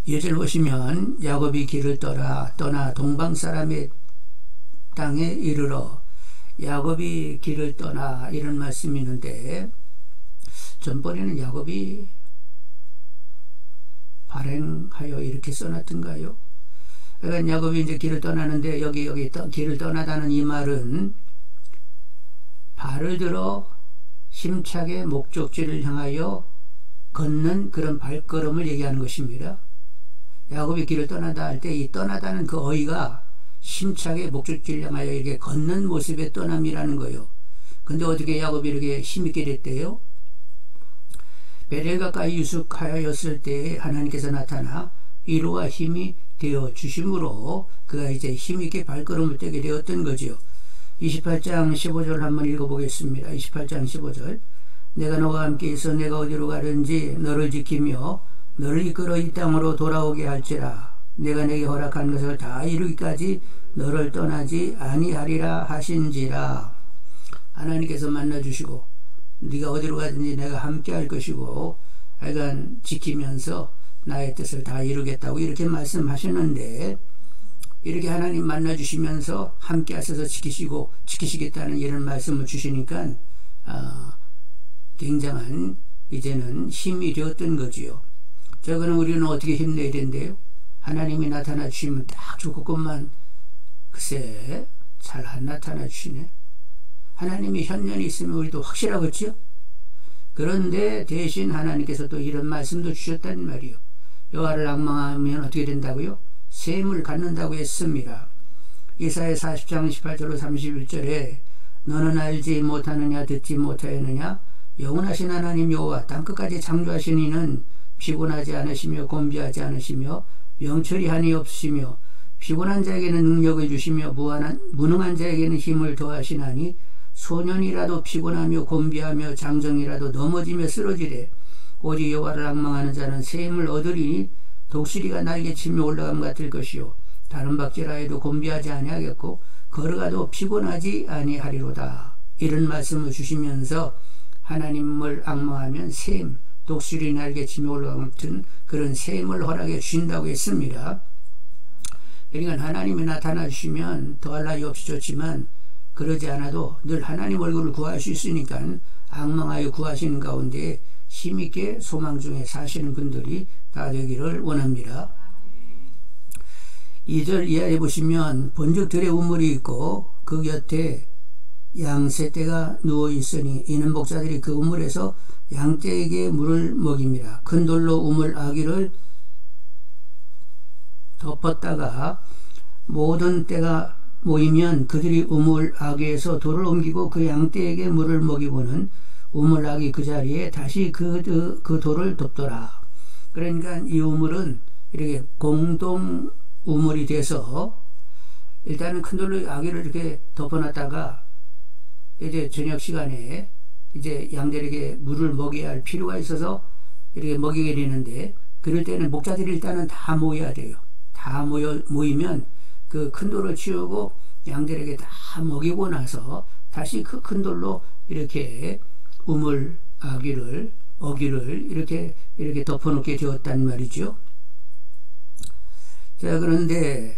2절 보시면 야곱이 길을 떠나 동방 사람의 땅에 이르러, 야곱이 길을 떠나 이런 말씀이 있는데, 전번에는 야곱이 발행하여 이렇게 써놨던가요? 그러니까 야곱이 이제 길을 떠나는데, 여기 길을 떠나다는 이 말은 발을 들어 힘차게 목적지를 향하여 걷는 그런 발걸음을 얘기하는 것입니다. 야곱이 길을 떠나다 할 때 이 떠나다는 그 어휘가 힘차게 목적지를 향하여 이렇게 걷는 모습의 떠남이라는 거예요. 근데 어떻게 야곱이 이렇게 힘있게 됐대요? 베델 가까이 유숙하였을 때 하나님께서 나타나 위로와 힘이 되어 주심으로 그가 이제 힘있게 발걸음을 떼게 되었던 거죠. 28장 15절 한번 읽어보겠습니다. 28장 15절. 내가 너와 함께 있어 내가 어디로 가든지 너를 지키며 너를 이끌어 이 땅으로 돌아오게 할지라. 내가 내게 허락한 것을 다 이루기까지 너를 떠나지 아니하리라 하신지라. 하나님께서 만나주시고 네가 어디로 가든지 내가 함께 할 것이고 하여간 지키면서 나의 뜻을 다 이루겠다고 이렇게 말씀하시는데, 이렇게 하나님 만나주시면서 함께 하셔서 지키시겠다는 이런 말씀을 주시니까 굉장한 이제는 힘이 되었던 거지요. 자, 그럼 우리는 어떻게 힘내야 된대요? 하나님이 나타나 주시면 딱 좋을 것만, 글쎄 잘 안 나타나 주시네. 하나님이 현면이 있으면 우리도 확실하겠죠? 그런데 대신 하나님께서 또 이런 말씀도 주셨단 말이요. 여호와를 앙망하면 어떻게 된다고요? 셈을 갖는다고 했습니다. 이사야 40장 18절로 31절에 너는 알지 못하느냐 듣지 못하였느냐 영원하신 하나님 여호와 땅끝까지 창조하신 이는 피곤하지 않으시며 곤비하지 않으시며 명철이 한이 없으시며 피곤한 자에게는 능력을 주시며 무능한 자에게는 힘을 더하시나니 소년이라도 피곤하며 곤비하며 장정이라도 넘어지며 쓰러지래. 오직 여호와를 앙망하는 자는 새 힘을 얻으리니 독수리가 날개치며 올라감 같을 것이요 다른 박질하 해도 곤비하지 아니하겠고 걸어가도 피곤하지 아니하리로다. 이런 말씀을 주시면서 하나님을 앙망하면 새 힘, 독수리 날개치며 올라감 같은 그런 새 힘을 허락해 주신다고 했습니다. 그러니까 하나님이 나타나 주시면 더할 나위 없이 좋지만 그러지 않아도 늘 하나님 얼굴을 구할 수 있으니까 앙망하여 구하시는 가운데 힘있게 소망 중에 사시는 분들이 다 되기를 원합니다. 2절 이하에 보시면 본즉 들에 우물이 있고 그 곁에 양새떼가 누워있으니 이는 목자들이 그 우물에서 양떼에게 물을 먹입니다. 큰 돌로 우물 아귀를 덮었다가 모든 떼가 모이면 그들이 우물 아귀에서 돌을 옮기고 그 양떼에게 물을 먹이고는 우물 아귀 그 자리에 다시 그 돌을 덮더라. 그러니까 이 우물은 이렇게 공동 우물이 돼서 일단은 큰 돌로 아귀를 이렇게 덮어놨다가 이제 저녁 시간에 이제 양들에게 물을 먹여야 할 필요가 있어서 이렇게 먹이게 되는데, 그럴 때는 목자들이 일단은 다 모여야 돼요. 다 모이면 그 큰 돌을 치우고 양들에게 다 먹이고 나서 다시 그 큰 돌로 이렇게 우물 어귀를 이렇게 덮어놓게 되었단 말이죠. 자, 그런데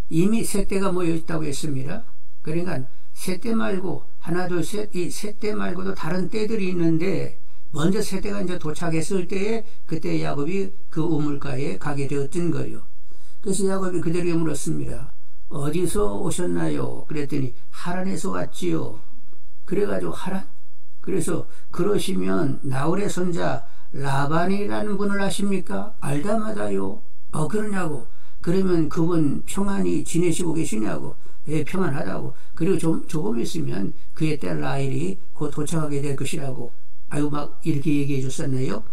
이미 새떼가 모여 있다고 했습니다. 그러니까 새떼 말고 하나 둘 셋, 이 새떼 말고도 다른 떼들이 있는데 먼저 새떼가 이제 도착했을 때에 그때 야곱이 그 우물가에 가게 되었던 거예요. 그래서 야곱이 그들에게 물었습니다. 어디서 오셨나요? 그랬더니 하란에서 왔지요. 그래가지고 하란? 그래서 그러시면 나홀의 손자 라반이라는 분을 아십니까? 알다마다요. 그러냐고. 그러면 그분 평안히 지내시고 계시냐고. 예, 평안하다고. 그리고 조금 있으면 그의 딸 라헬이 곧 도착하게 될 것이라고. 아유, 막 이렇게 얘기해 줬었네요.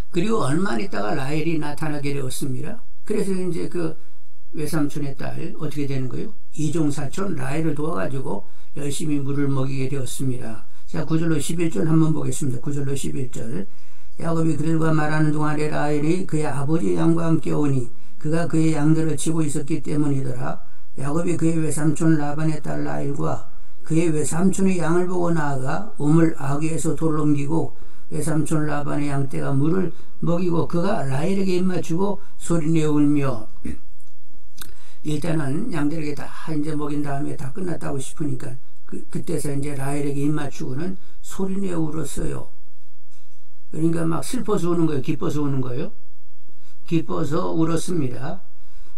그리고 얼마 있다가 라헬이 나타나게 되었습니다. 그래서 이제 그 외삼촌의 딸 어떻게 되는 거예요? 이종사촌 라헬을 도와가지고 열심히 물을 먹이게 되었습니다. 자, 9절로 11절 한번 보겠습니다. 9절로 11절. 야곱이 그들과 말하는 동안에 라헬이 그의 아버지 양과 함께 오니 그가 그의 양들을 치고 있었기 때문이더라. 야곱이 그의 외삼촌 라반의 딸 라헬과 그의 외삼촌의 양을 보고 나아가 우물 아귀에서 돌을 옮기고 외삼촌 라반의 양떼가 물을 먹이고 그가 라헬에게 입맞추고 소리내어 울며 일단은 양들에게 다 이제 먹인 다음에 다 끝났다고 싶으니까 그때서 이제 라헬에게 입맞추고는 소리내어 울었어요. 그러니까 막 슬퍼서 우는 거예요? 기뻐서 우는 거예요? 기뻐서 울었습니다.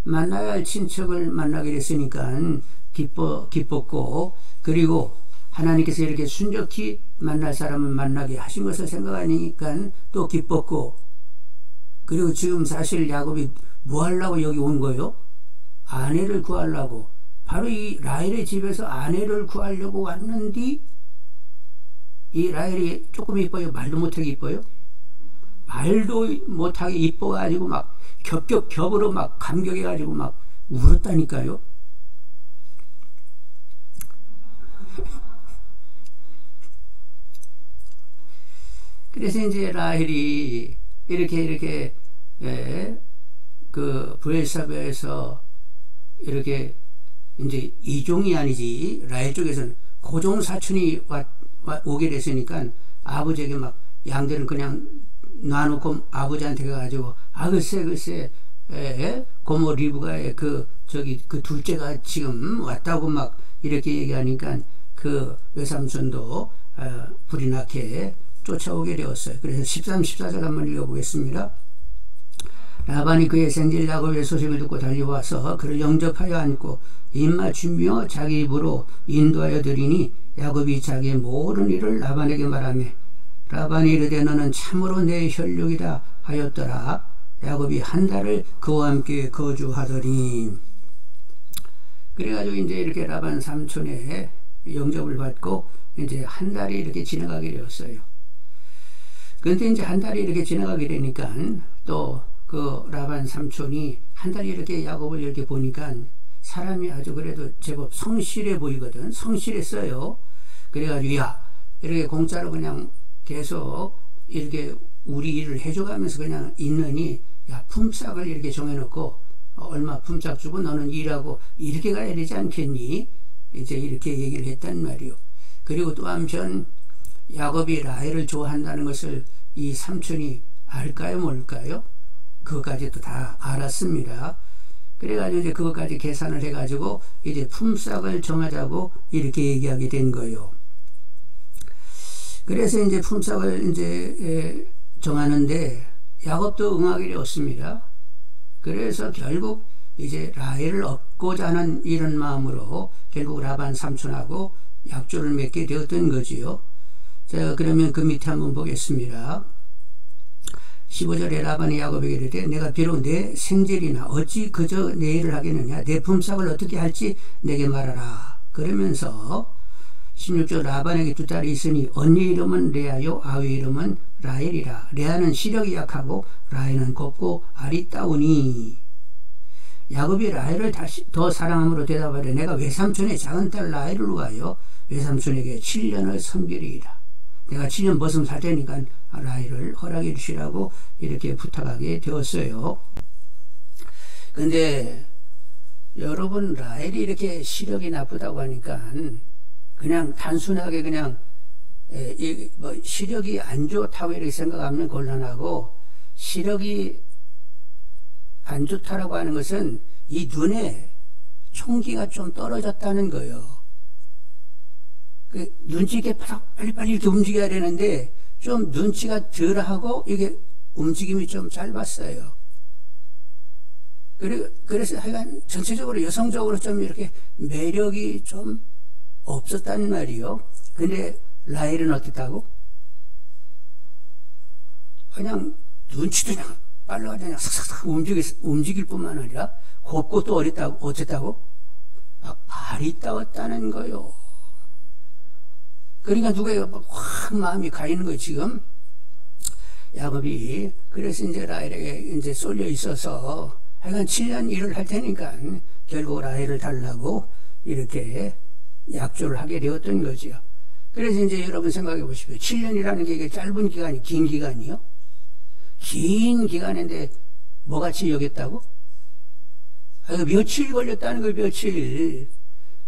만나야 할 친척을 만나게 됐으니까 기뻤고, 그리고 하나님께서 이렇게 순적히 만날 사람을 만나게 하신 것을 생각하니까 또 기뻤고, 그리고 지금 사실 야곱이 뭐 하려고 여기 온 거예요? 아내를 구하려고. 바로 이 라헬의 집에서 아내를 구하려고 왔는데, 이 라헬이 조금 이뻐요? 말도 못하게 이뻐요? 말도 못하게 이뻐가지고 막 겹으로 막 감격해가지고 막 울었다니까요. 그래서 이제 라헬이 이렇게 그 브엘사베에서 이렇게 이제 이종이 아니지, 라헬 쪽에서는 고종 사촌이 오게 됐으니까 아버지에게 막 양들은 그냥 놔놓고 아버지한테 가가지고 글쎄 고모 리브가의 그 둘째가 지금 왔다고 막 이렇게 얘기하니까 그 외삼촌도 불이 나게 쫓아오게 되었어요. 그래서 13, 14절 한번 읽어보겠습니다. 라반이 그의 생질 야곱의 소식을 듣고 달려와서 그를 영접하여 안고 입맞추며 자기 입으로 인도하여 드리니 야곱이 자기의 모든 일을 라반에게 말하며 라반이 이르되 너는 참으로 내 혈육이라 하였더라. 야곱이 한 달을 그와 함께 거주하더니. 그래가지고 이제 이렇게 라반 삼촌의 영접을 받고 이제 한 달이 이렇게 지나가게 되었어요. 그런데 이제 한 달이 이렇게 지나가게 되니까 또 그 라반 삼촌이 한 달이 이렇게 야곱을 이렇게 보니까 사람이 아주 그래도 제법 성실해 보이거든. 성실했어요. 그래가지고 이렇게 공짜로 그냥 계속 이렇게 우리 일을 해줘가면서 그냥 있느니 품삯을 이렇게 정해놓고 얼마 품삯 주고 너는 일하고 이렇게 가야 되지 않겠니? 이제 이렇게 얘기를 했단 말이요. 그리고 또 한편 야곱이 라헬을 좋아한다는 것을 이 삼촌이 알까요, 뭘까요? 그것까지도 다 알았습니다. 그래가지고 이제 그것까지 계산을 해가지고 이제 품삯을 정하자고 이렇게 얘기하게 된 거예요. 그래서 이제 품삯을 이제 정하는데 야곱도 응하게 되었습니다. 그래서 결국 이제 라헬을 얻고자 하는 이런 마음으로 결국 라반 삼촌하고 약조를 맺게 되었던 거지요. 자, 그러면 그 밑에 한번 보겠습니다. 15절에 라반이 야곱에게 이르되 내가 비록 내 생질이나 어찌 그저 내 일을 하겠느냐, 내 품삯을 어떻게 할지 내게 말하라. 그러면서 16절 라반에게 두 딸이 있으니 언니 이름은 레아요 아위 이름은 라헬이라. 레아는 시력이 약하고 라헬은 곱고 아리따우니. 야곱이 라헬을 다시 더 사랑함으로 대답하되 내가 외삼촌의 작은 딸 라헬을 위하여 외삼촌에게 7년을 섬기리이다. 내가 7년 벗음 살 테니까 라헬을 허락해 주시라고 이렇게 부탁하게 되었어요. 근데 여러분, 라헬이 이렇게 시력이 나쁘다고 하니까 그냥 단순하게 그냥 뭐 시력이 안 좋다고 이렇게 생각하면 곤란하고, 시력이 안 좋다라고 하는 것은 이 눈에 총기가 좀 떨어졌다는 거예요. 눈치 있게 빨리빨리 이렇게 움직여야 되는데 좀 눈치가 덜하고 이게 움직임이 좀 짧았어요. 그래서 하여간 전체적으로 여성적으로 좀 이렇게 매력이 좀 없었단 말이요. 근데 라헬은 어땠다고? 그냥 눈치도 그냥 빨라가지고 그냥 싹싹싹 움직일 뿐만 아니라 곱고 또 어땠다고? 막 아리따웠다는 거요. 그러니까 누가 확 마음이 가이는 거예요, 지금. 야곱이. 그래서 이제 라헬에게 이제 쏠려 있어서 하여간 7년 일을 할 테니까 결국 라헬을 달라고 이렇게 약조를 하게 되었던 거죠. 그래서 이제 여러분 생각해 보십시오. 7년이라는 게 이게 짧은 기간이, 긴 기간이요? 긴 기간인데 뭐같이 여겼다고? 며칠 걸렸다는 거예요, 며칠.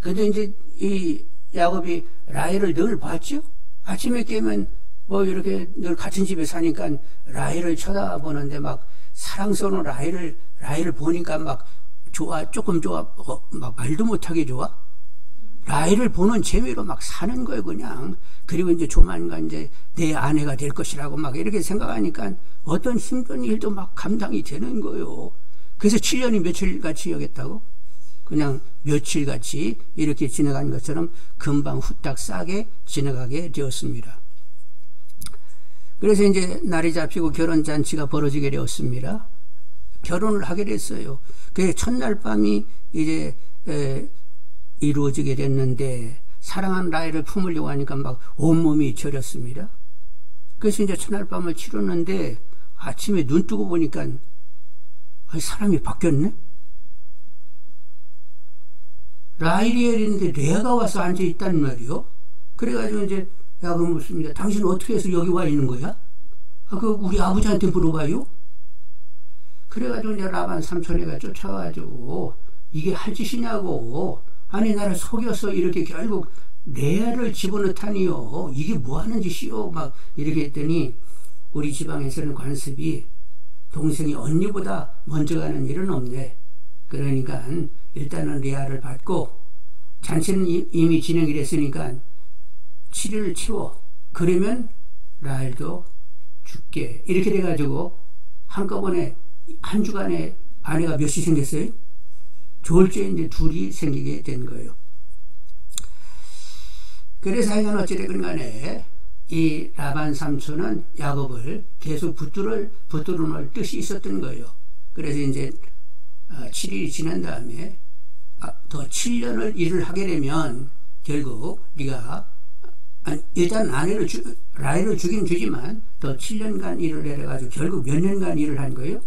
근데 이제 이 야곱이 라헬을 늘 봤죠? 아침에 깨면 뭐 이렇게 늘 같은 집에 사니까 라헬을 쳐다보는데 막 사랑스러운 라헬을 보니까 막 좋아, 조금 좋아, 막 말도 못하게 좋아. 라헬을 보는 재미로 막 사는 거예요, 그냥. 그리고 이제 조만간 이제 내 아내가 될 것이라고 막 이렇게 생각하니까 어떤 힘든 일도 막 감당이 되는 거예요. 그래서 7년이 며칠같이 여겼다고? 그냥 며칠같이 이렇게 지나간 것처럼 금방 후딱 싸게 지나가게 되었습니다. 그래서 이제 날이 잡히고 결혼잔치가 벌어지게 되었습니다. 결혼을 하게 됐어요. 그 첫날 밤이 이제 이루어지게 됐는데 사랑하는 라헬을 품으려고 하니까 막 온몸이 저렸습니다. 그래서 이제 첫날 밤을 치렀는데 아침에 눈 뜨고 보니까 사람이 바뀌었네? 라헬이었는데 레아가 와서 앉아있단 말이요. 그래가지고 이제 야, 그럼 묻습니다. 당신 어떻게 해서 여기 와 있는 거야? 그 우리 아버지한테 물어봐요. 그래가지고 이제 라반 삼촌애가 쫓아가지고 이게 할 짓이냐고. 아니 나를 속여서 이렇게 결국 레아를 집어넣다니요. 이게 뭐 하는 짓이요? 막 이렇게 했더니 우리 지방에서는 관습이 동생이 언니보다 먼저 가는 일은 없네. 그러니까 일단은 레아를 받고 잔치는 이미 진행이 됐으니까 7일을 채워. 그러면 라헬도 죽게. 이렇게 돼가지고 한꺼번에 한 주간에 아내가 몇이 생겼어요? 졸지에 이제 둘이 생기게 된 거예요. 그래서 하여간 어찌됐건 간에 이 라반 삼촌은 야곱을 계속 붙들어 놓을 뜻이 있었던 거예요. 그래서 이제 7일이 지난 다음에 더 7년을 일을 하게 되면 결국 네가 일단 라헬을 주긴 주지만 더 7년간 일을 해가지고 결국 몇 년간 일을 한 거예요?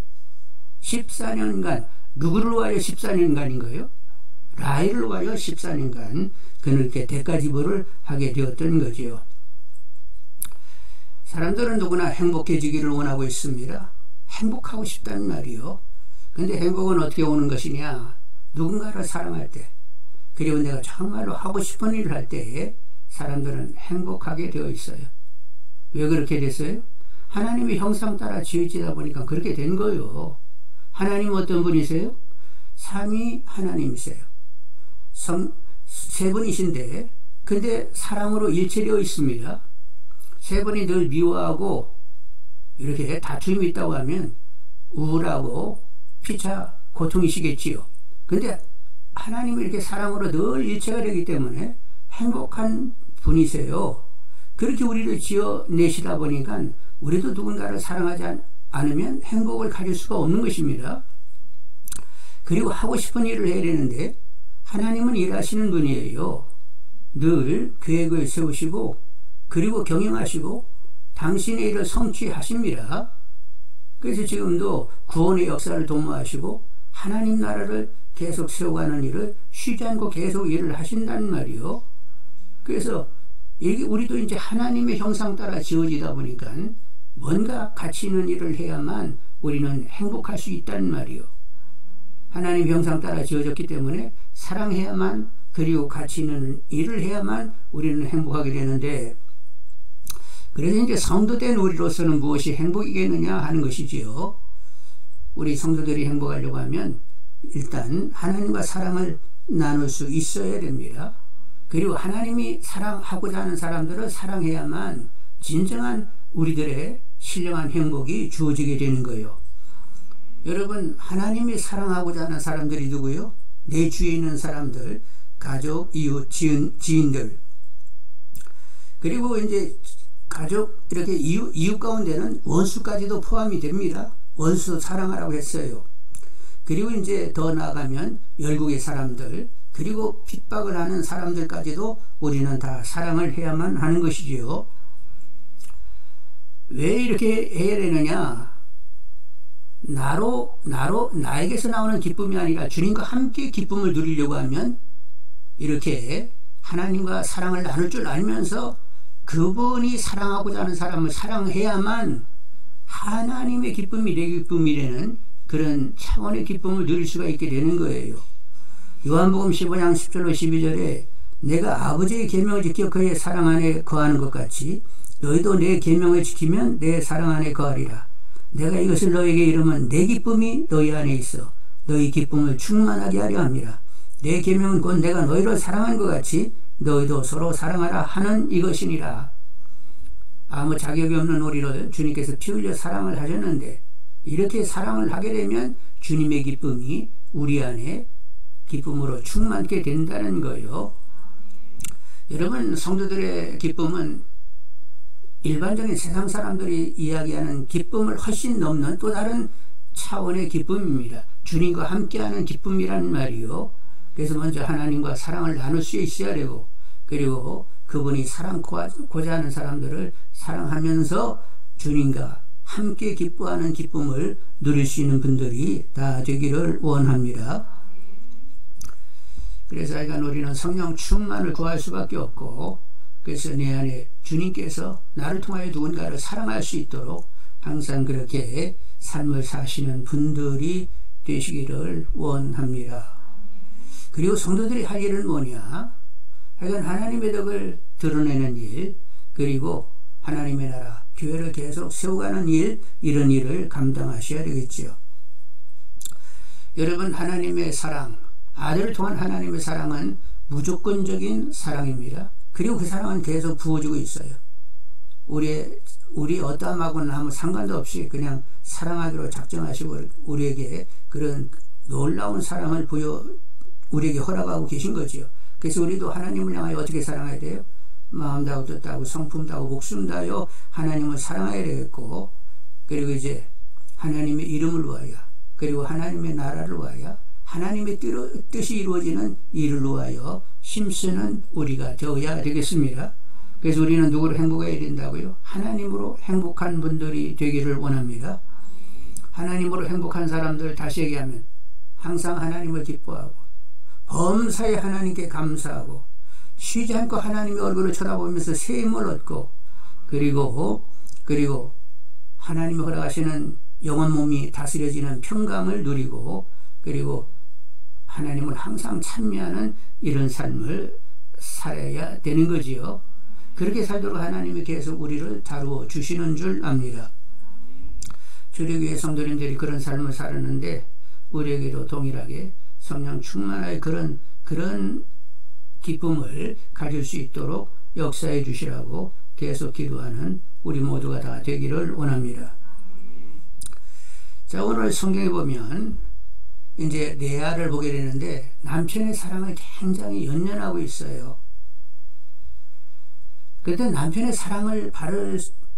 14년간. 누구를 위하여 14년간인 거예요? 라헬을 위하여 14년간 그렇게 대가지불을 하게 되었던 거지요. 사람들은 누구나 행복해지기를 원하고 있습니다. 행복하고 싶다는 말이요. 근데 행복은 어떻게 오는 것이냐? 누군가를 사랑할 때, 그리고 내가 정말로 하고 싶은 일을 할 때에 사람들은 행복하게 되어 있어요. 왜 그렇게 됐어요? 하나님의 형상 따라 지어지다 보니까 그렇게 된 거예요. 하나님 어떤 분이세요? 삼위 하나님이세요. 세 분이신데 근데 사랑으로 일체되어 있습니다. 세 분이 늘 미워하고 이렇게 다툼이 있다고 하면 우울하고 피차 고통이시겠지요. 근데 하나님이 이렇게 사랑으로 늘 일체가 되기 때문에 행복한 분이세요. 그렇게 우리를 지어내시다 보니까 우리도 누군가를 사랑하지 않으면 행복을 가질 수가 없는 것입니다. 그리고 하고 싶은 일을 해야 되는데 하나님은 일하시는 분이에요. 늘 계획을 세우시고 그리고 경영하시고 당신의 일을 성취하십니다. 그래서 지금도 구원의 역사를 도모하시고 하나님 나라를 계속 세워가는 일을 쉬지 않고 계속 일을 하신다는 말이요. 그래서 우리도 이제 하나님의 형상 따라 지어지다 보니까 뭔가 가치 있는 일을 해야만 우리는 행복할 수 있다는 말이요. 하나님 형상 따라 지어졌기 때문에 사랑해야만, 그리고 가치 있는 일을 해야만 우리는 행복하게 되는데, 그래서 이제 성도된 우리로서는 무엇이 행복이겠느냐 하는 것이지요. 우리 성도들이 행복하려고 하면 일단 하나님과 사랑을 나눌 수 있어야 됩니다. 그리고 하나님이 사랑하고자 하는 사람들을 사랑해야만 진정한 우리들의 신령한 행복이 주어지게 되는 거예요. 여러분, 하나님이 사랑하고자 하는 사람들이 누구요? 내 주위에 있는 사람들, 가족, 이웃, 지인들. 그리고 이제 가족, 이렇게 이웃 가운데는 원수까지도 포함이 됩니다. 원수 사랑하라고 했어요. 그리고 이제 더 나아가면 열국의 사람들, 그리고 핍박을 하는 사람들까지도 우리는 다 사랑을 해야만 하는 것이지요. 왜 이렇게 해야 되느냐? 나에게서 나오는 기쁨이 아니라 주님과 함께 기쁨을 누리려고 하면 이렇게 하나님과 사랑을 나눌 줄 알면서 그분이 사랑하고자 하는 사람을 사랑해야만 하나님의 기쁨이 내 기쁨이 되는 그런 차원의 기쁨을 누릴 수가 있게 되는 거예요. 요한복음 15장 10절로 12절에 내가 아버지의 계명을 지켜 그의 사랑 안에 거하는 것 같이 너희도 내 계명을 지키면 내 사랑 안에 거하리라. 내가 이것을 너희에게 이르면 내 기쁨이 너희 안에 있어 너희 기쁨을 충만하게 하려 합니다. 내 계명은 곧 내가 너희를 사랑한 것 같이 너희도 서로 사랑하라 하는 이것이니라. 아무 자격이 없는 우리를 주님께서 피 흘려 사랑을 하셨는데 이렇게 사랑을 하게 되면 주님의 기쁨이 우리 안에 기쁨으로 충만케 된다는 거예요. 여러분, 성도들의 기쁨은 일반적인 세상 사람들이 이야기하는 기쁨을 훨씬 넘는 또 다른 차원의 기쁨입니다. 주님과 함께하는 기쁨이라는 말이요. 그래서 먼저 하나님과 사랑을 나눌 수 있어야 되고, 그리고 그분이 사랑고자 하는 사람들을 사랑하면서 주님과 함께 기뻐하는 기쁨을 누릴 수 있는 분들이 다 되기를 원합니다. 그래서 하여간 우리는 성령 충만을 구할 수밖에 없고, 그래서 내 안에 주님께서 나를 통하여 누군가를 사랑할 수 있도록 항상 그렇게 삶을 사시는 분들이 되시기를 원합니다. 그리고 성도들이 할 일은 뭐냐? 하여간 하나님의 덕을 드러내는 일, 그리고 하나님의 나라, 교회를 계속 세워가는 일, 이런 일을 감당하셔야 되겠지요. 여러분, 하나님의 사랑, 아들을 통한 하나님의 사랑은 무조건적인 사랑입니다. 그리고 그 사랑은 계속 부어지고 있어요. 우리 어떠함하고는 아무 상관도 없이 그냥 사랑하기로 작정하시고 우리에게 그런 놀라운 사랑을 우리에게 허락하고 계신 거지요. 그래서 우리도 하나님을 향하여 어떻게 사랑해야 돼요? 마음 다하고 뜻 다하고 성품 다하고 목숨 다하여 하나님을 사랑해야 되겠고, 그리고 이제 하나님의 이름을 위하여, 그리고 하나님의 나라를 위하여, 하나님의 뜻이 이루어지는 일을 위하여 힘쓰는 우리가 되어야 되겠습니다. 그래서 우리는 누구로 행복해야 된다고요? 하나님으로 행복한 분들이 되기를 원합니다. 하나님으로 행복한 사람들, 다시 얘기하면 항상 하나님을 기뻐하고 범사에 하나님께 감사하고 쉬지 않고 하나님의 얼굴을 쳐다보면서 새 힘을 얻고, 그리고 하나님이 허락하시는 영혼 몸이 다스려지는 평강을 누리고, 그리고 하나님을 항상 찬미하는 이런 삶을 살아야 되는 거지요. 그렇게 살도록 하나님이 계속 우리를 다루어 주시는 줄 압니다. 주력교회 성도님들이 그런 삶을 살았는데 우리에게도 동일하게 성령 충만하게 그런 기쁨을 가질 수 있도록 역사해 주시라고 계속 기도하는 우리 모두가 다 되기를 원합니다. 자, 오늘 성경에 보면 이제 레아를 보게 되는데 남편의 사랑을 굉장히 연연하고 있어요. 그런데 남편의 사랑을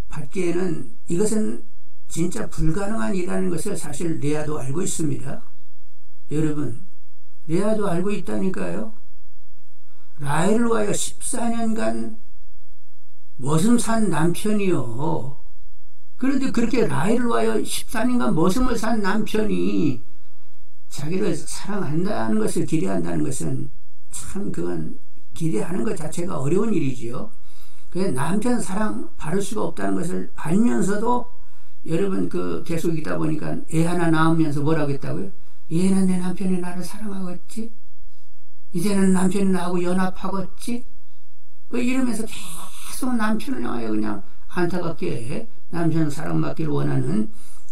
받기에는 이것은 진짜 불가능한 일이라는 것을 사실 레아도 알고 있습니다. 여러분, 레아도 알고 있다니까요. 라헬을 위하여 14년간 머슴 산 남편이요. 그런데 그렇게 라헬을 위하여 14년간 머슴을 산 남편이 자기를 사랑한다는 것을 기대한다는 것은 참 그건 기대하는 것 자체가 어려운 일이지요. 그래서 남편 사랑 받을 수가 없다는 것을 알면서도 여러분 계속 있다 보니까 애 하나 낳으면서 뭐라고 했다고요? 얘는 내 남편이 나를 사랑하겠지? 이제는 남편이 나하고 연합하겠지? 이러면서 계속 남편을 향하여 그냥 안타깝게 남편 사랑받기를 원하는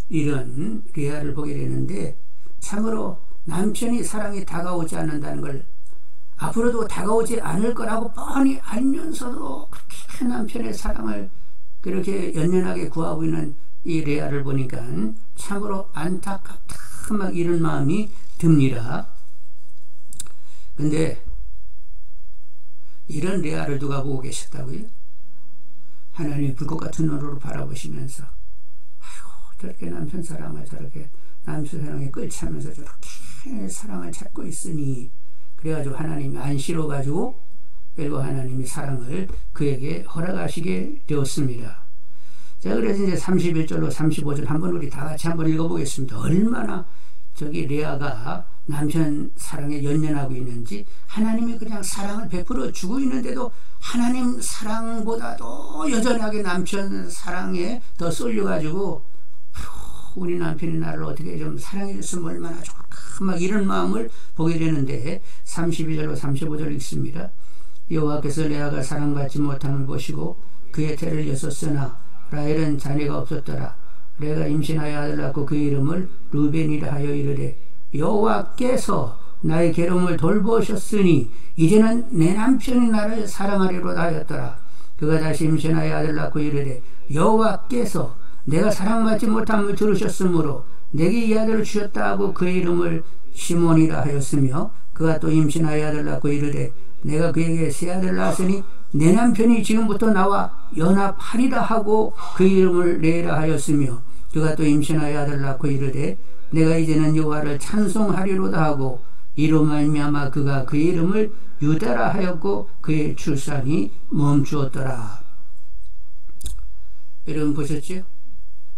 이런 레아를 보게 되는데, 참으로 남편이 사랑이 다가오지 않는다는 걸, 앞으로도 다가오지 않을 거라고 뻔히 알면서도 그렇게 남편의 사랑을 그렇게 연연하게 구하고 있는 이 레아를 보니까 참으로 안타깝다, 막 이런 마음이 듭니다. 근데 이런 레아를 누가 보고 계셨다고요? 하나님이 불꽃 같은 눈으로 바라보시면서, 아이고, 저렇게 남편 사랑을 저렇게 남편 사랑에 끌차면서 저렇게 사랑을 찾고 있으니, 그래가지고 하나님이 안쓰러워가지고, 그리고 하나님이 사랑을 그에게 허락하시게 되었습니다. 자, 그래서 이제 31절로 35절 한번 우리 다 같이 한번 읽어보겠습니다. 얼마나 저기 레아가 남편 사랑에 연연하고 있는지, 하나님이 그냥 사랑을 베풀어 주고 있는데도 하나님 사랑보다도 여전하게 남편 사랑에 더 쏠려가지고, 우리 남편이 나를 어떻게 좀 사랑해 줬으면 얼마나 좋을까, 막 이런 마음을 보게 되는데 32절로 35절 읽습니다. 여호와께서 레아가 사랑받지 못함을 보시고 그의 태를 여섰으나 라헬은 자녀가 없었더라. 레아가 임신하여 아들 낳고 그 이름을 르벤이라 하여 이르되 여호와께서 나의 괴로움을 돌보셨으니 이제는 내 남편이 나를 사랑하리로다 하였더라. 그가 다시 임신하여 아들 낳고 이르되 여호와께서 내가 사랑받지 못함을 들으셨으므로 내게 이 아들을 주셨다 하고 그의 이름을 시몬이라 하였으며 그가 또 임신하여 아들 낳고 이르되 내가 그에게 새 아들을 낳았으니 내 남편이 지금부터 나와 연합하리라 하고 그 이름을 레라 하였으며 그가 또 임신하여 아들 낳고 이르되 내가 이제는 여호와를 찬송하리로다 하고 이로 말미암아 그가 그의 이름을 유다라 하였고 그의 출산이 멈추었더라. 여러분 보셨죠?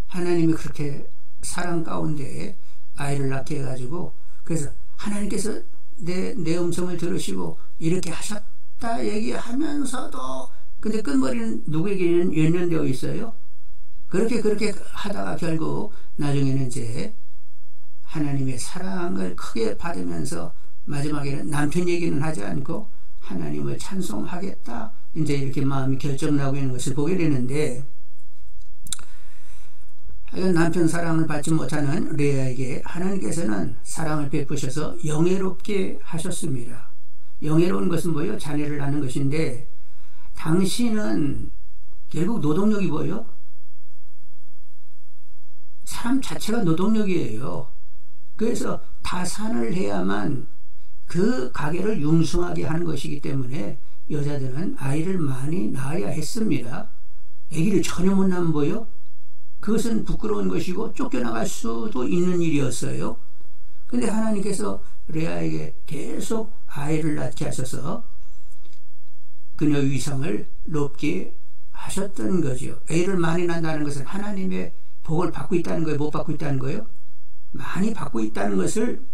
하나님이 그렇게 사랑 가운데 아이를 낳게 해가지고 그래서 하나님께서 내 음성을 들으시고 이렇게 하셨다 얘기하면서도 근데 끝머리는 누구에게는 연연되어 있어요. 그렇게 하다가 결국 나중에는 이제 하나님의 사랑을 크게 받으면서 마지막에는 남편 얘기는 하지 않고 하나님을 찬송하겠다 이제 이렇게 마음이 결정나고 있는 것을 보게 되는데 남편 사랑을 받지 못하는 레아에게 하나님께서는 사랑을 베푸셔서 영예롭게 하셨습니다. 영예로운 것은 뭐예요? 자녀를 낳는 것인데 당신은 결국 노동력이 뭐예요? 사람 자체가 노동력이에요. 그래서 다산을 해야만 그 가게를 융숭하게 하는 것이기 때문에 여자들은 아이를 많이 낳아야 했습니다. 아기를 전혀 못 낳으면 뭐예요? 그것은 부끄러운 것이고 쫓겨나갈 수도 있는 일이었어요. 근데 하나님께서 레아에게 계속 아이를 낳게 하셔서 그녀의 위상을 높게 하셨던 거죠. 아이를 많이 낳는다는 것은 하나님의 복을 받고 있다는 거예요? 못 받고 있다는 거예요? 많이 받고 있다는 것을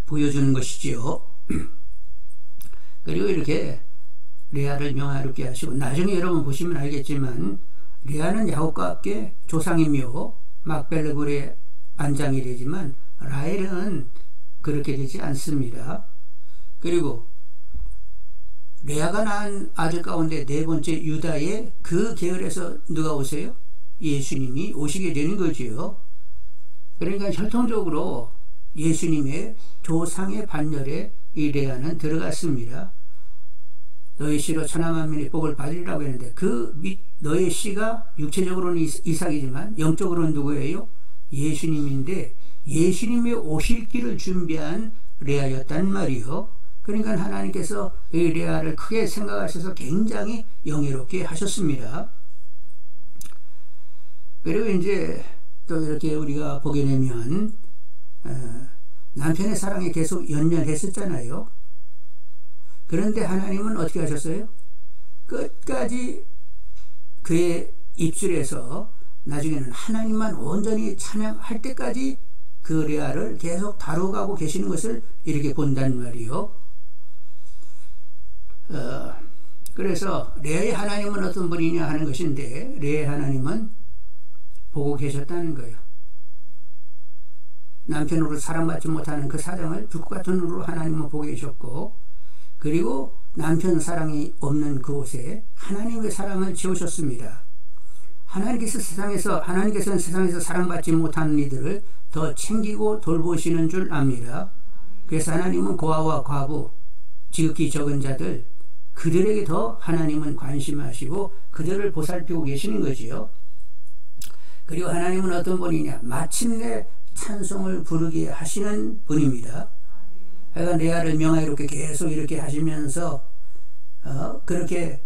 보여주는 것이지요. 그리고 이렇게 레아를 명예롭게 하시고 나중에 여러분 보시면 알겠지만 레아는 야곱과 함께 조상이며 막벨레굴의 안장이 되지만 라헬은 그렇게 되지 않습니다. 그리고 레아가 낳은 아들 가운데 네 번째 유다의 그 계열에서 누가 오세요? 예수님이 오시게 되는 거지요. 그러니까 혈통적으로 예수님의 조상의 반열에 이 레아는 들어갔습니다. 너의 씨로 천하 만민의 복을 받으리라고 했는데 그 너의 씨가 육체적으로는 이삭이지만 영적으로는 누구예요? 예수님인데 예수님이 오실 길을 준비한 레아였단 말이요. 그러니까 하나님께서 이 레아를 크게 생각하셔서 굉장히 영예롭게 하셨습니다. 그리고 이제 또 이렇게 우리가 보게 되면 남편의 사랑에 계속 연연했었잖아요. 그런데 하나님은 어떻게 하셨어요? 끝까지 그의 입술에서 나중에는 하나님만 온전히 찬양할 때까지 그 레아를 계속 다루고 계시는 것을 이렇게 본단 말이요. 그래서 레아의 하나님은 어떤 분이냐 하는 것인데 레아의 하나님은 보고 계셨다는 거예요. 남편으로 사랑받지 못하는 그 사정을 불꽃 같은 눈으로 하나님은 보고 계셨고 그리고 남편 사랑이 없는 그곳에 하나님의 사랑을 지으셨습니다. 하나님께서는 세상에서 사랑받지 못하는 이들을 더 챙기고 돌보시는 줄 압니다. 그래서 하나님은 고아와 과부, 지극히 적은 자들 그들에게 더 하나님은 관심하시고 그들을 보살피고 계시는 거지요. 그리고 하나님은 어떤 분이냐? 마침내 찬송을 부르게 하시는 분입니다. 하여간 레아를 명예롭게 계속 이렇게 하시면서 그렇게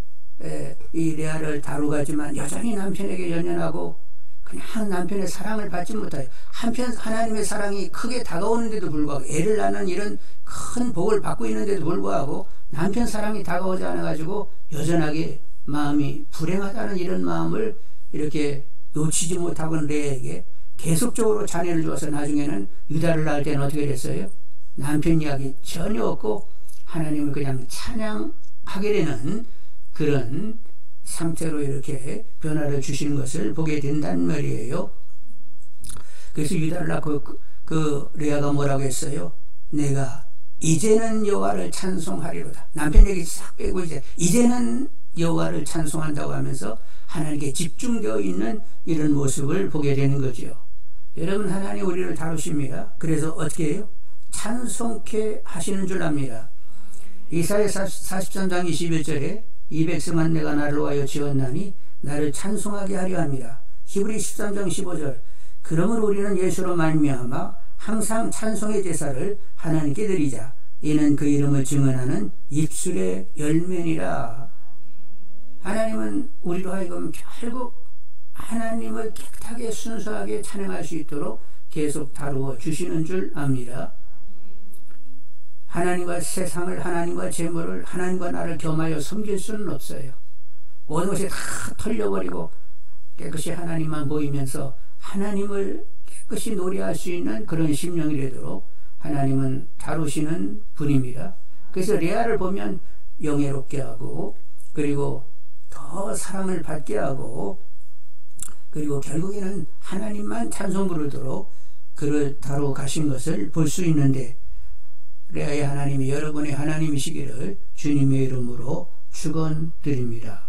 이 레아를 다루가지만 여전히 남편에게 연연하고 그냥 남편의 사랑을 받지 못해요. 한편 하나님의 사랑이 크게 다가오는데도 불구하고 애를 낳는 이런 큰 복을 받고 있는데도 불구하고 남편 사랑이 다가오지 않아가지고 여전하게 마음이 불행하다는 이런 마음을 이렇게 놓치지 못하고 레아에게 계속적으로 자녀를 주어서 나중에는 유다를 낳을 때는 어떻게 됐어요? 남편 이야기 전혀 없고 하나님을 그냥 찬양하게 되는 그런 상태로 이렇게 변화를 주시는 것을 보게 된단 말이에요. 그래서 유다를 낳고 그 레아가 뭐라고 했어요? 내가 이제는 여호와를 찬송하리로다. 남편 얘기 싹 빼고 이제는 여호와를 찬송한다고 하면서 하나님께 집중되어 있는 이런 모습을 보게 되는 거죠. 여러분, 하나님 우리를 다루십니다. 그래서 어떻게 해요? 찬송케 하시는 줄 압니다. 이사야 43장 21절에 이 백성은 내가 나를 위하여 지었나니 나를 찬송하게 하려 합니다. 히브리 13장 15절 그러므로 우리는 예수로 말미암아 항상 찬송의 제사를 하나님께 드리자. 이는 그 이름을 증언하는 입술의 열매니라. 하나님은 우리로 하여금 결국 하나님을 깨끗하게 순수하게 찬양할 수 있도록 계속 다루어 주시는 줄 압니다. 하나님과 세상을, 하나님과 재물을, 하나님과 나를 겸하여 섬길 수는 없어요. 모든 것이 다 털려버리고 깨끗이 하나님만 보이면서 하나님을 깨끗이 노래할 수 있는 그런 심령이 되도록 하나님은 다루시는 분입니다. 그래서 레아를 보면 영예롭게 하고, 그리고 더 사랑을 받게 하고, 그리고 결국에는 하나님만 찬송 부르도록 그를 다루어 가신 것을 볼 수 있는데, 레아의 하나님이 여러분의 하나님이시기를 주님의 이름으로 축원드립니다.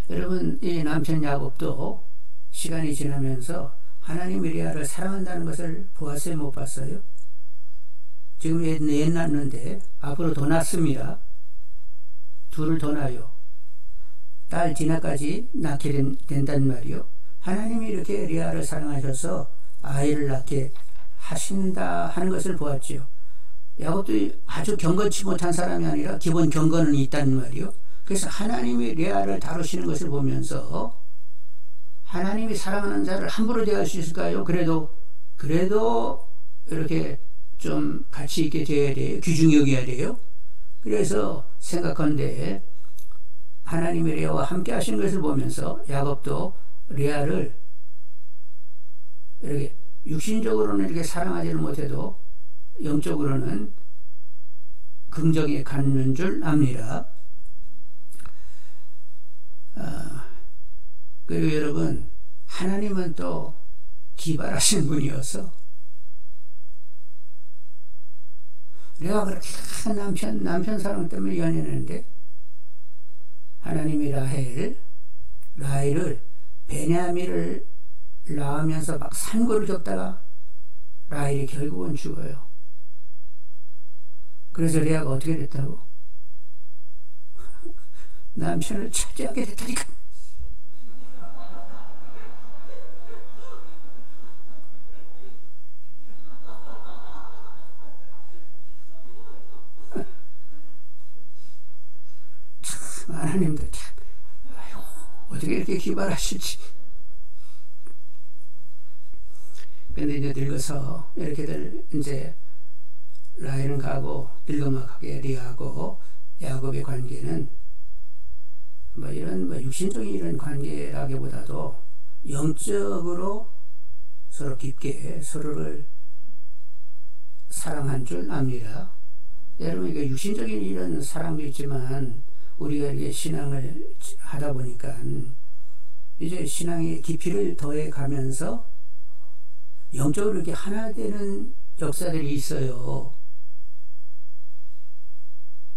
여러분, 이 남편 야곱도 시간이 지나면서 하나님이 레아를 사랑한다는 것을 보았어요? 못 봤어요? 지금 애 낳는데 앞으로 더 낳습니다. 둘을 더 낳아요. 딸 디나까지 낳게 된단 말이요. 하나님이 이렇게 레아를 사랑하셔서 아이를 낳게 하신다 하는 것을 보았지요. 야곱도 아주 경건치 못한 사람이 아니라 기본 경건은 있단 말이요. 그래서 하나님이 레아를 다루시는 것을 보면서 하나님이 사랑하는 자를 함부로 대할 수 있을까요? 그래도 이렇게 좀 가치 있게 대해야 돼요. 귀중히 여겨야 돼요. 그래서 생각한데 하나님이 레아와 함께 하시는 것을 보면서 야곱도 레아를 이렇게 육신적으로는 이렇게 사랑하지는 못해도 영적으로는 긍정에 갖는 줄 압니다. 그리고 여러분, 하나님은 또 기발하신 분이어서 내가 그렇게 남편 사랑 때문에 연애했는데 하나님이 라헬을 베냐민을 낳으면서 막 산고를 겪다가 라헬이 결국은 죽어요. 그래서 레아가 어떻게 됐다고? 남편을 차지하게 됐다니까. 참, 하나님도 참, 아이고, 어떻게 이렇게 기발하실지. 근데 이제 늙어서 이렇게들 이제 라헬은 가고 늙어막하게 리아하고 야곱의 관계는 뭐 이런 육신적인 이런 관계라기보다도 영적으로 서로 깊게 서로를 사랑한 줄 압니다. 여러분, 이게 육신적인 이런 사랑도 있지만 우리가 이렇게 신앙을 하다 보니까 이제 신앙의 깊이를 더해 가면서 영적으로 이렇게 하나 되는 역사들이 있어요.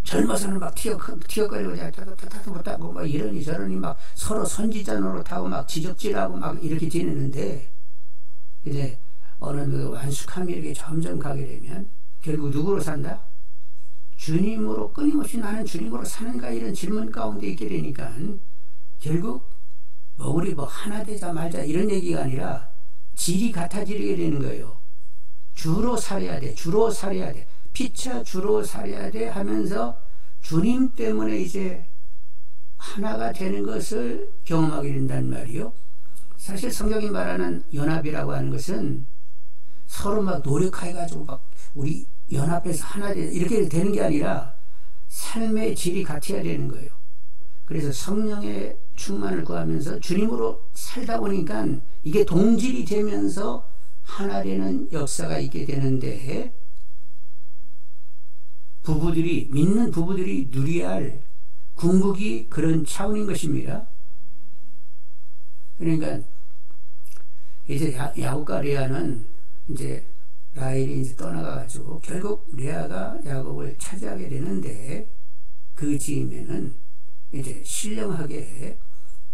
젊어서는 막 티격거리고 못하고 막 이러니 저러니 막 서로 선지자 노릇하고 막 지적질하고 막 이렇게 지내는데 이제 어느 완숙함이 이렇게 점점 가게 되면 결국 누구로 산다? 주님으로, 끊임없이 나는 주님으로 사는가, 이런 질문 가운데 있게 되니까 결국 우리 하나 되자 말자 이런 얘기가 아니라 질이 같아지게 되는 거예요. 주로 살아야 돼. 피차 주로 살아야 돼 하면서 주님 때문에 이제 하나가 되는 것을 경험하게 된단 말이요. 사실 성경이 말하는 연합이라고 하는 것은 서로 막 노력해가지고 막 우리 연합해서 하나 돼 이렇게 되는 게 아니라 삶의 질이 같아야 되는 거예요. 그래서 성령의 충만을 구하면서 주님으로 살다 보니까 이게 동질이 되면서 하나 되는 역사가 있게 되는데, 믿는 부부들이 누려야 할 궁극이 그런 차원인 것입니다. 그러니까 이제 야곱과 레아는 이제 라헬이 이제 떠나가가지고 결국 레아가 야곱을 차지하게 되는데, 그 즈음에는 이제 신령하게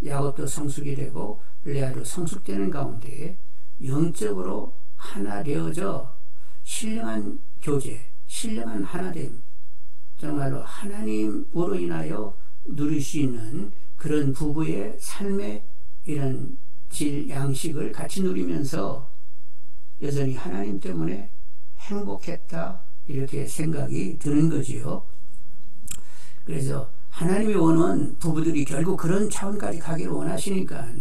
야곱도 성숙이 되고 레아도 성숙되는 가운데 영적으로 하나 되어져 신령한 교제, 신령한 하나됨, 정말로 하나님으로 인하여 누릴 수 있는 그런 부부의 삶의 이런 질, 양식을 같이 누리면서 여전히 하나님 때문에 행복했다, 이렇게 생각이 드는 거지요. 그래서 하나님이 원하는 부부들이 결국 그런 차원까지 가기를 원하시니까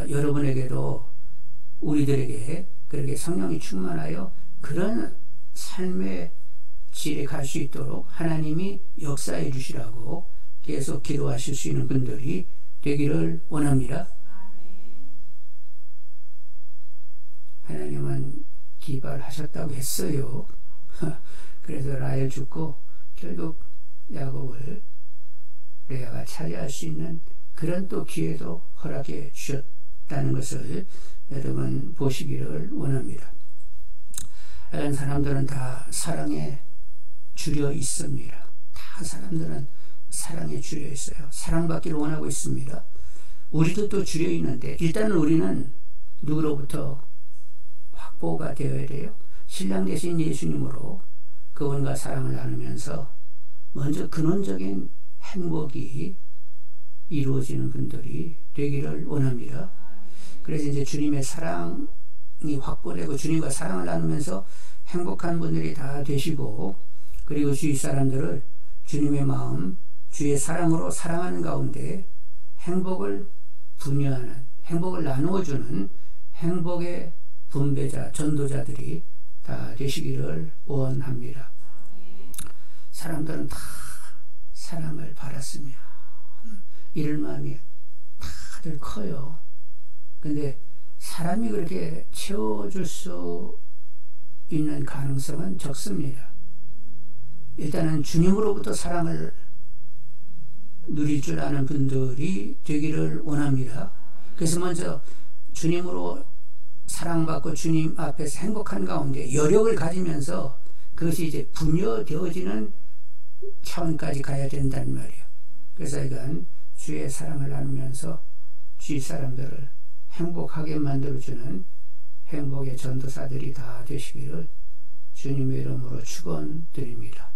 여러분에게도 우리들에게 그렇게 성령이 충만하여 그런 삶의 질에 갈 수 있도록 하나님이 역사해 주시라고 계속 기도하실 수 있는 분들이 되기를 원합니다. 하나님은 기발하셨다고 했어요. 그래서 라헬 죽고 결국 야곱을 레아가 차지할 수 있는 그런 또 기회도 허락해 주셨다는 것을 여러분 보시기를 원합니다. 이런 사람들은 다 사랑에 주려 있습니다. 다 사람들은 사랑에 주려 있어요. 사랑받기를 원하고 있습니다. 우리도 또 주려 있는데 일단은 우리는 누구로부터 확보가 되어야 돼요. 신랑 되신 예수님으로 그분과 사랑을 나누면서 먼저 근원적인 행복이 이루어지는 분들이 되기를 원합니다. 그래서 이제 주님의 사랑이 확보되고 주님과 사랑을 나누면서 행복한 분들이 다 되시고, 그리고 주위 사람들을 주님의 마음, 주의 사랑으로 사랑하는 가운데 행복을 분유하는, 행복을 나누어주는 행복의 분배자, 전도자들이 다 되시기를 원합니다. 사람들은 다 사랑을 받았으면 이런 마음이 다들 커요. 근데 사람이 그렇게 채워줄 수 있는 가능성은 적습니다. 일단은 주님으로부터 사랑을 누릴 줄 아는 분들이 되기를 원합니다. 그래서 먼저 주님으로 사랑받고 주님 앞에서 행복한 가운데 여력을 가지면서 그것이 이제 분여되어지는 차원까지 가야 된다는 말이에요. 그래서 이건 주의 사랑을 나누면서 주위 사람들을 행복하게 만들어주는 행복의 전도사들이 다 되시기를 주님의 이름으로 축원드립니다.